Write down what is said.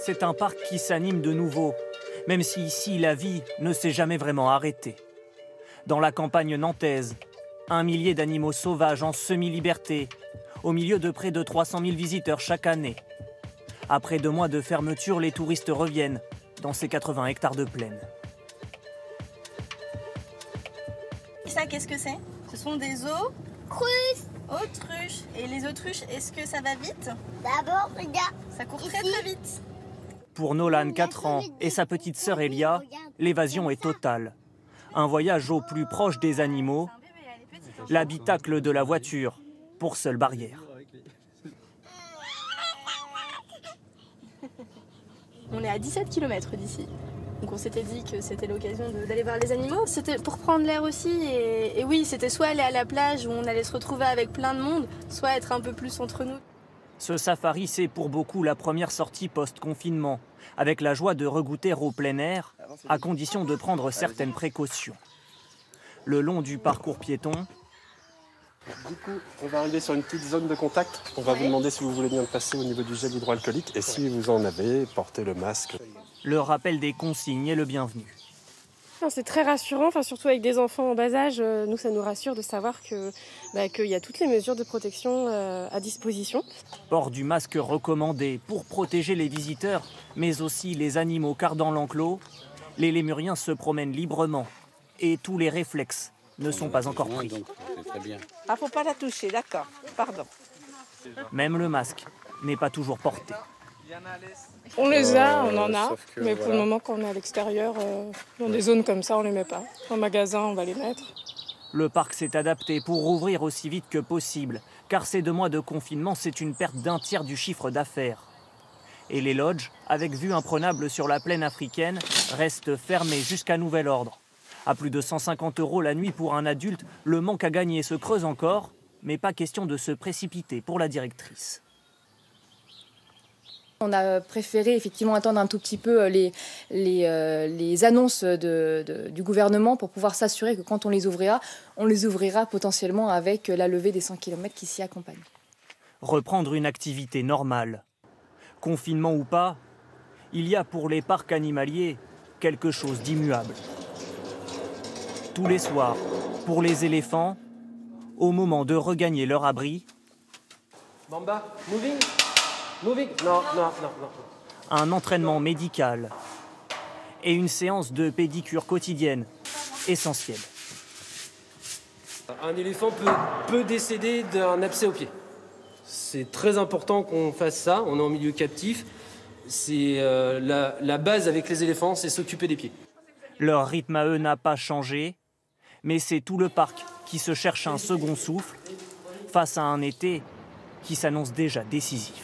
C'est un parc qui s'anime de nouveau, même si ici la vie ne s'est jamais vraiment arrêtée. Dans la campagne nantaise, 1 millier d'animaux sauvages en semi-liberté, au milieu de près de 300 000 visiteurs chaque année. Après 2 mois de fermeture, les touristes reviennent dans ces 80 hectares de plaine. Et ça, qu'est-ce que c'est? Ce sont des autruches. Et les autruches, est-ce que ça va vite? D'abord, regarde. Ça court très très vite. Pour Nolan, 4 ans, et sa petite sœur Elia, l'évasion est totale. Un voyage au plus proche des animaux, l'habitacle de la voiture, pour seule barrière. On est à 17 km d'ici. Donc on s'était dit que c'était l'occasion d'aller voir les animaux. C'était pour prendre l'air aussi. Et oui, c'était soit aller à la plage où on allait se retrouver avec plein de monde, soit être un peu plus entre nous. Ce safari, c'est pour beaucoup la première sortie post-confinement, avec la joie de regoûter au plein air, à condition de prendre certaines précautions. Le long du parcours piéton, du coup, on va arriver sur une petite zone de contact. On va vous demander si vous voulez bien passer au niveau du gel hydroalcoolique. Et si vous en avez, portez le masque. le rappel des consignes est le bienvenu. C'est très rassurant, surtout avec des enfants en bas âge. Nous, ça nous rassure de savoir qu'il y a toutes les mesures de protection à disposition. Port du masque recommandé pour protéger les visiteurs, mais aussi les animaux, car dans l'enclos, les lémuriens se promènent librement et tous les réflexes ne sont pas encore pris. Ah, faut pas la toucher, d'accord, pardon. Même le masque n'est pas toujours porté. On les a, on en a, mais pour le moment, quand on est à l'extérieur, dans des zones comme ça, on les met pas. En magasin, on va les mettre. Le parc s'est adapté pour rouvrir aussi vite que possible, car ces 2 mois de confinement, c'est une perte d'1 tiers du chiffre d'affaires. Et les lodges, avec vue imprenable sur la plaine africaine, restent fermés jusqu'à nouvel ordre. À plus de 150 € la nuit pour un adulte, le manque à gagner se creuse encore, mais pas question de se précipiter pour la directrice. On a préféré effectivement attendre un tout petit peu les annonces du gouvernement pour pouvoir s'assurer que quand on les ouvrira potentiellement avec la levée des 100 km qui s'y accompagne. Reprendre une activité normale. Confinement ou pas, il y a pour les parcs animaliers quelque chose d'immuable. Tous les soirs, pour les éléphants, au moment de regagner leur abri, Bamba, moving. Non. un entraînement médical et une séance de pédicure quotidienne essentielle. Un éléphant peut décéder d'un abcès au pied. C'est très important qu'on fasse ça, on est en milieu captif. C'est la base avec les éléphants, c'est s'occuper des pieds. Leur rythme à eux n'a pas changé, mais c'est tout le parc qui se cherche un second souffle face à un été qui s'annonce déjà décisif.